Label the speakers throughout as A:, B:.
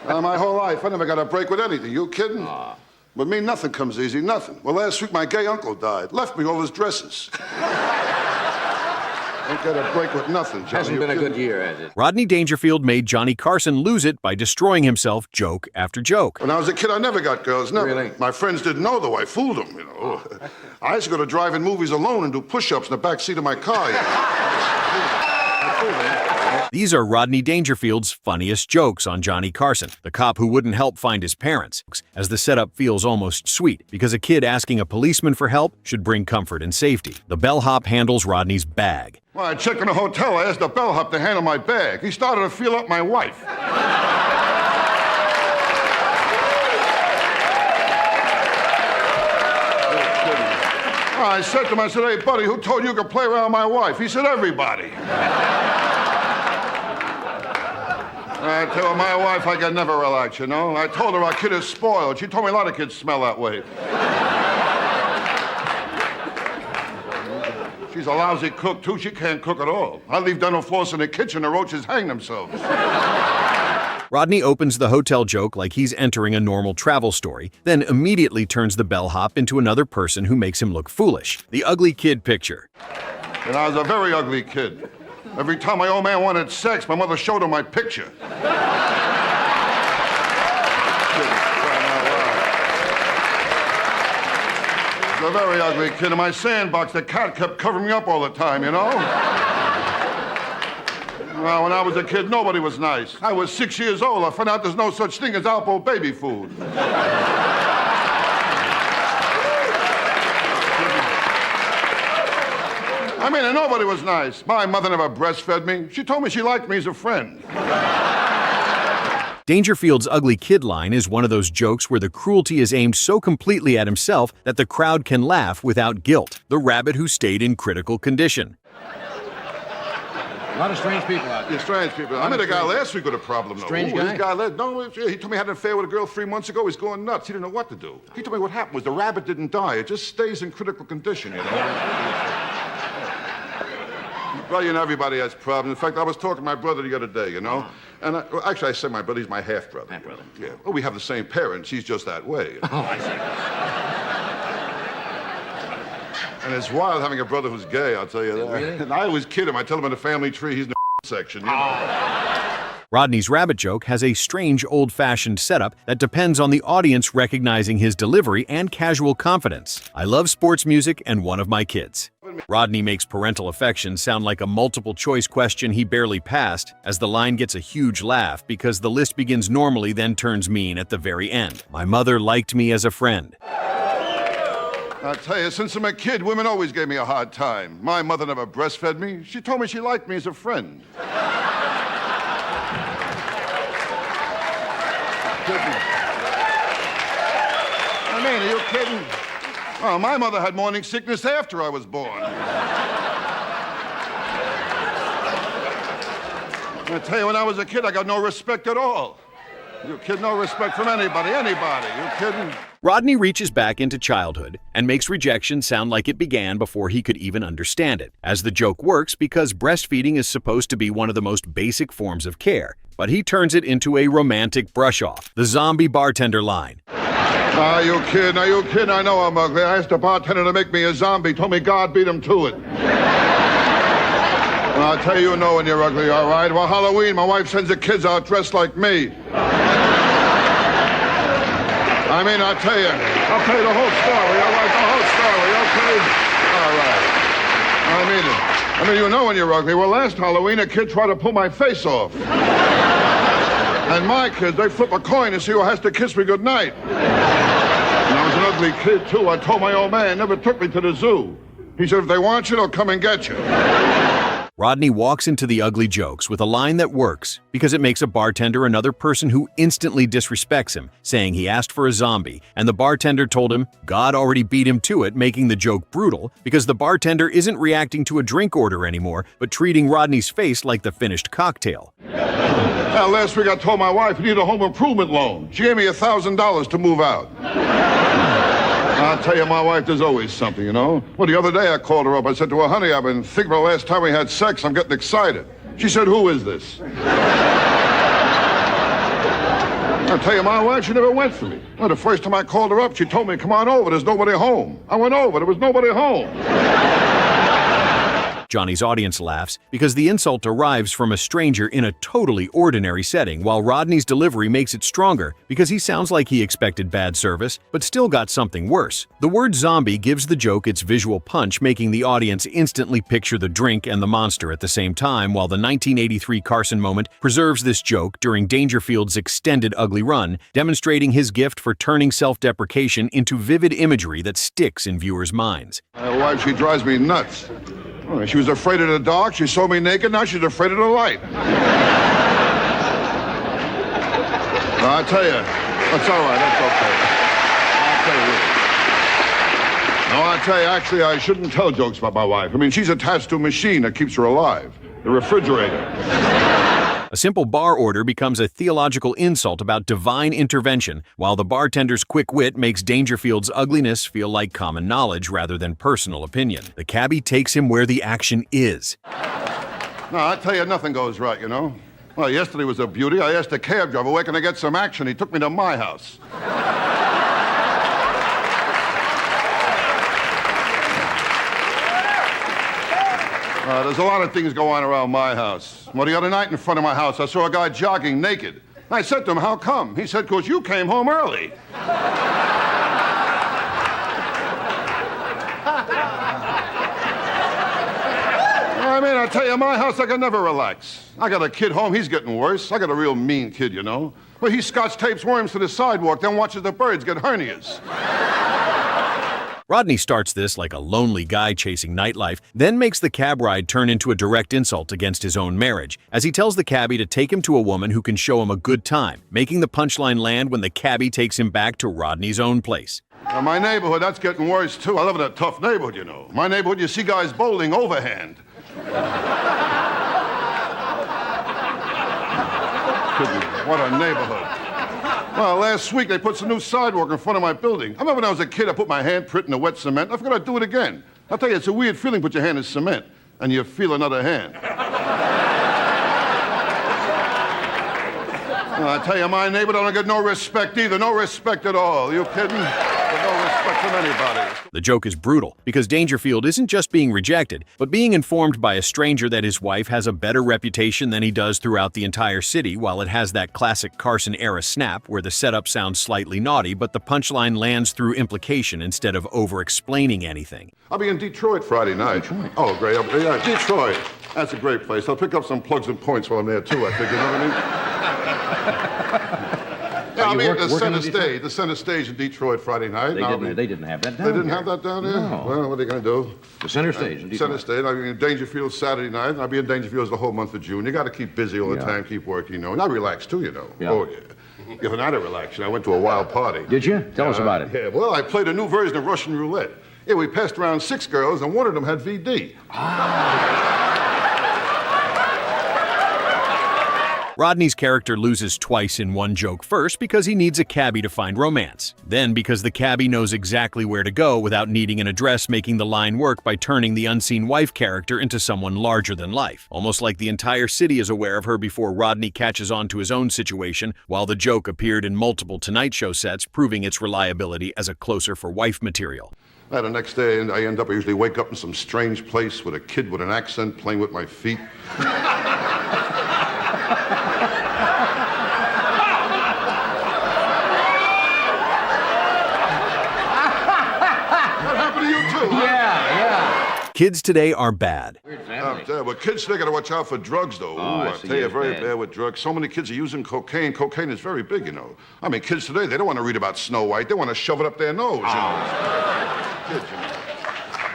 A: My whole life, I never got a break with anything. You kidding? With me, nothing comes easy, nothing. Well, last week, my gay uncle died. Left me all his dresses. Don't get a break with nothing, Johnny.
B: Hasn't been a good year, has it?
C: Rodney Dangerfield made Johnny Carson lose it by destroying himself joke after joke.
A: When I was a kid, I never got girls, never.
B: Really?
A: My friends didn't know, though. I fooled them, you know. I used to go to drive-in movies alone and do push-ups in the back seat of my car. You know? I fooled them.
C: These are Rodney Dangerfield's funniest jokes on Johnny Carson, the cop who wouldn't help find his parents, as the setup feels almost sweet because a kid asking a policeman for help should bring comfort and safety. The bellhop handles Rodney's bag.
A: Well, I checked in a hotel. I asked the bellhop to handle my bag. He started to feel up my wife. I said to him, I said, hey, buddy, who told you could play around my wife? He said, everybody. I tell my wife I can never relax, you know. I told her our kid is spoiled. She told me a lot of kids smell that way. She's a lousy cook, too. She can't cook at all. I leave dental floss in the kitchen, the roaches hang themselves.
C: Rodney opens the hotel joke like he's entering a normal travel story, then immediately turns the bellhop into another person who makes him look foolish. The ugly kid picture.
A: And I was a very ugly kid. Every time my old man wanted sex, my mother showed him my picture. I was a very ugly kid. In my sandbox, the cat kept covering me up all the time, you know? Well, when I was a kid, nobody was nice. I was 6 years old. I found out there's no such thing as Alpo baby food. I mean, and nobody was nice. My mother never breastfed me. She told me she liked me as a friend.
C: Dangerfield's ugly kid line is one of those jokes where the cruelty is aimed so completely at himself that the crowd can laugh without guilt. The rabbit who stayed in critical condition.
B: A lot of strange people out there.
A: Yeah, strange people. I met a guy last week with a problem, though.
B: Strange guy?
A: He told me he had an affair with a girl 3 months ago. He's going nuts. He didn't know what to do. He told me what happened was the rabbit didn't die. It just stays in critical condition, you know? Well, you know, everybody has problems. In fact, I was talking to my brother the other day, you know? And actually, I said my brother, he's my half-brother.
B: Half-brother.
A: Yeah. Well, we have the same parents. He's just that way.
B: Oh, I see.
A: And it's wild having a brother who's gay, I'll tell you that.
B: Really?
A: And I always kid him. I tell him in the family tree, he's in the section, you know?
C: Rodney's rabbit joke has a strange old-fashioned setup that depends on the audience recognizing his delivery and casual confidence. I love sports music and one of my kids. Rodney makes parental affection sound like a multiple-choice question he barely passed, as the line gets a huge laugh because the list begins normally then turns mean at the very end. My mother liked me as a friend.
A: I tell you, since I'm a kid, women always gave me a hard time. My mother never breastfed me. She told me she liked me as a friend. I mean, are you kidding? Oh, my mother had morning sickness after I was born. I tell you, when I was a kid, I got no respect at all. You kid, no respect from anybody. You kidding?
C: Rodney reaches back into childhood and makes rejection sound like it began before he could even understand it, as the joke works because breastfeeding is supposed to be one of the most basic forms of care, but he turns it into a romantic brush-off, the zombie bartender line.
A: Are you kidding? I know I'm ugly. I asked the bartender to make me a zombie. Told me God beat him to it. Well, I'll tell you know when you're ugly, all right? Well, Halloween, my wife sends the kids out dressed like me. I mean, I'll tell you the whole story, all right? The whole story, okay? All right. I mean, you know when you're ugly. Well, last Halloween, a kid tried to pull my face off. And my kids, they flip a coin to see who has to kiss me goodnight. And I was an ugly kid, too. I told my old man, never took me to the zoo. He said, if they want you, they'll come and get you.
C: Rodney walks into the ugly jokes with a line that works because it makes a bartender another person who instantly disrespects him, saying he asked for a zombie, and the bartender told him God already beat him to it, making the joke brutal because the bartender isn't reacting to a drink order anymore, but treating Rodney's face like the finished cocktail.
A: Now, last week I told my wife I needed a home improvement loan. She gave me $1,000 to move out. I'll tell you, my wife, there's always something, you know? Well, the other day I called her up. I said to her, honey, I've been thinking about the last time we had sex. I'm getting excited. She said, who is this? I'll tell you, my wife, she never went for me. Well, the first time I called her up, she told me, come on over, there's nobody home. I went over, there was nobody home.
C: Johnny's audience laughs because the insult arrives from a stranger in a totally ordinary setting, while Rodney's delivery makes it stronger because he sounds like he expected bad service, but still got something worse. The word zombie gives the joke its visual punch, making the audience instantly picture the drink and the monster at the same time, while the 1983 Carson moment preserves this joke during Dangerfield's extended ugly run, demonstrating his gift for turning self-deprecation into vivid imagery that sticks in viewers' minds.
A: My wife, she drives me nuts. Oh, she was afraid of the dark, she saw me naked, now she's afraid of the light. No, I tell you, that's all right, that's okay. I tell you, actually, I shouldn't tell jokes about my wife. I mean, she's attached to a machine that keeps her alive, the refrigerator.
C: A simple bar order becomes a theological insult about divine intervention, while the bartender's quick wit makes Dangerfield's ugliness feel like common knowledge rather than personal opinion. The cabbie takes him where the action is.
A: No, I tell you, nothing goes right, you know. Well, yesterday was a beauty. I asked the cab driver, where can I get some action? He took me to my house. There's a lot of things go on around my house. Well, the other night in front of my house, I saw a guy jogging naked. I said to him, how come? He said, 'cause you came home early. I mean, I tell you, my house, I can never relax. I got a kid home, he's getting worse. I got a real mean kid, you know. But he scotch tapes worms to the sidewalk, then watches the birds get hernias.
C: Rodney starts this like a lonely guy chasing nightlife, then makes the cab ride turn into a direct insult against his own marriage, as he tells the cabbie to take him to a woman who can show him a good time, making the punchline land when the cabbie takes him back to Rodney's own place.
A: Now, my neighborhood, that's getting worse, too. I live in a tough neighborhood, you know. My neighborhood, you see guys bowling overhand. What a neighborhood. Well, last week they put some new sidewalk in front of my building. I remember when I was a kid, I put my handprint in the wet cement. I forgot I'd do it again. I'll tell you, it's a weird feeling, put your hand in cement, and you feel another hand. Well, I tell you, my neighbor don't get no respect either. No respect at all. You kidding? No respect from anybody.
C: The joke is brutal because Dangerfield isn't just being rejected, but being informed by a stranger that his wife has a better reputation than he does throughout the entire city, while it has that classic Carson-era snap where the setup sounds slightly naughty, but the punchline lands through implication instead of over-explaining anything.
A: I'll be in Detroit Friday night. Detroit? Oh, great. Yeah, Detroit. That's a great place. I'll pick up some plugs and points while I'm there, too, I think. You know what I mean? Yeah, I'll be at the center stage in Detroit Friday night.
B: They didn't have that down
A: They didn't
B: here.
A: have that down there?
B: No.
A: Well, what are they going to do?
B: The center stage in Detroit.
A: Center stage. I'll be in Dangerfield Saturday night. I'll be in Dangerfield the whole month of June. You got to keep busy all the time, keep working, you know. And I relax, too, you know.
B: Yeah.
A: Oh, yeah. If not a relaxation, I went to a wild party.
B: Did you? Tell us about it.
A: Yeah, well, I played a new version of Russian roulette. Yeah, we passed around 6 girls, and one of them had VD.
C: Rodney's character loses twice in one joke, first because he needs a cabbie to find romance, then because the cabbie knows exactly where to go without needing an address, making the line work by turning the unseen wife character into someone larger than life. Almost like the entire city is aware of her before Rodney catches on to his own situation, while the joke appeared in multiple Tonight Show sets, proving its reliability as a closer-for-wife material.
A: The next day, I usually wake up in some strange place with a kid with an accent playing with my feet.
C: Kids today are bad.
A: Well, kids today got to watch out for drugs, though. I tell you, very bad with drugs. So many kids are using cocaine. Cocaine is very big, you know. I mean, kids today, they don't want to read about Snow White. They want to shove it up their nose, you know. Kids,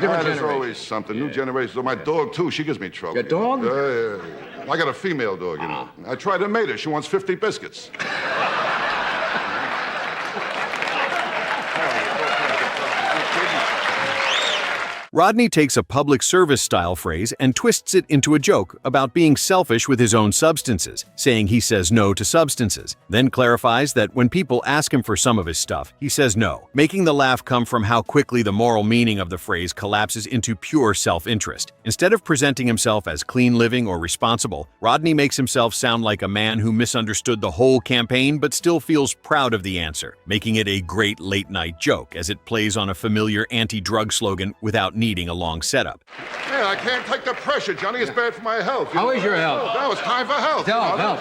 A: you know. There's always something. New generations. So my dog, too, she gives me trouble.
B: Your dog?
A: Yeah. I got a female dog, you know. I tried to mate her. She wants 50 biscuits.
C: Rodney takes a public service-style phrase and twists it into a joke about being selfish with his own substances, saying he says no to substances, then clarifies that when people ask him for some of his stuff, he says no, making the laugh come from how quickly the moral meaning of the phrase collapses into pure self-interest. Instead of presenting himself as clean living or responsible, Rodney makes himself sound like a man who misunderstood the whole campaign but still feels proud of the answer, making it a great late-night joke as it plays on a familiar anti-drug slogan without needing a long setup.
A: Man, I can't take the pressure, Johnny. It's bad for my health.
B: How is your health?
A: Now it's time for health.
B: Health.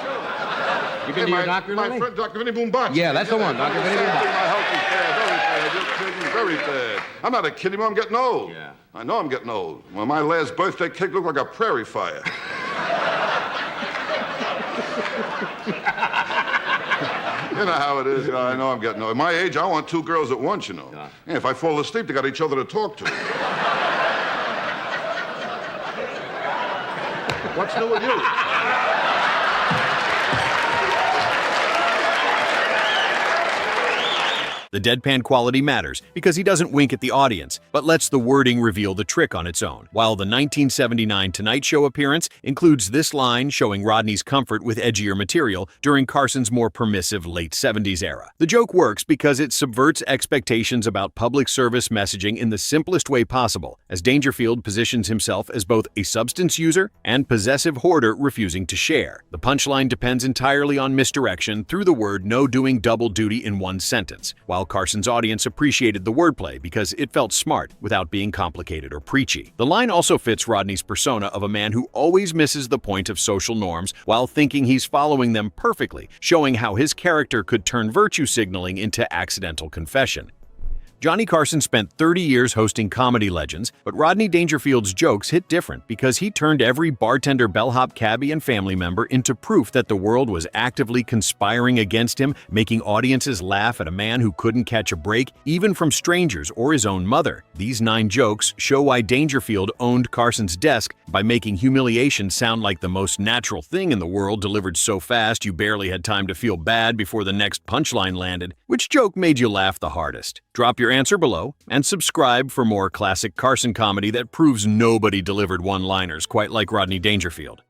B: You been to your doctor
A: my
B: lately?
A: friend, Dr. Vinny Boombox.
B: Yeah, that's the one, Dr. Vinny Boombox.
A: My health is bad, very bad. You're kidding, very bad. I'm not a kid anymore. I'm getting old.
B: Yeah.
A: I know I'm getting old. Well, my last birthday cake looked like a prairie fire. You know how it is. I know I'm getting old. At my age, I want two girls at once, you know.
B: Yeah.
A: Yeah, if I fall asleep, they got each other to talk to. What's new with you?
C: The deadpan quality matters because he doesn't wink at the audience, but lets the wording reveal the trick on its own, while the 1979 Tonight Show appearance includes this line showing Rodney's comfort with edgier material during Carson's more permissive late 70s era. The joke works because it subverts expectations about public service messaging in the simplest way possible, as Dangerfield positions himself as both a substance user and possessive hoarder refusing to share. The punchline depends entirely on misdirection through the word no doing double duty in one sentence, while Carson's audience appreciated the wordplay because it felt smart without being complicated or preachy. The line also fits Rodney's persona of a man who always misses the point of social norms while thinking he's following them perfectly, showing how his character could turn virtue signaling into accidental confession. Johnny Carson spent 30 years hosting comedy legends, but Rodney Dangerfield's jokes hit different because he turned every bartender, bellhop, cabbie, and family member into proof that the world was actively conspiring against him, making audiences laugh at a man who couldn't catch a break, even from strangers or his own mother. These 9 jokes show why Dangerfield owned Carson's desk by making humiliation sound like the most natural thing in the world, delivered so fast you barely had time to feel bad before the next punchline landed. Which joke made you laugh the hardest? Drop your answer below and subscribe for more classic Carson comedy that proves nobody delivered one-liners quite like Rodney Dangerfield.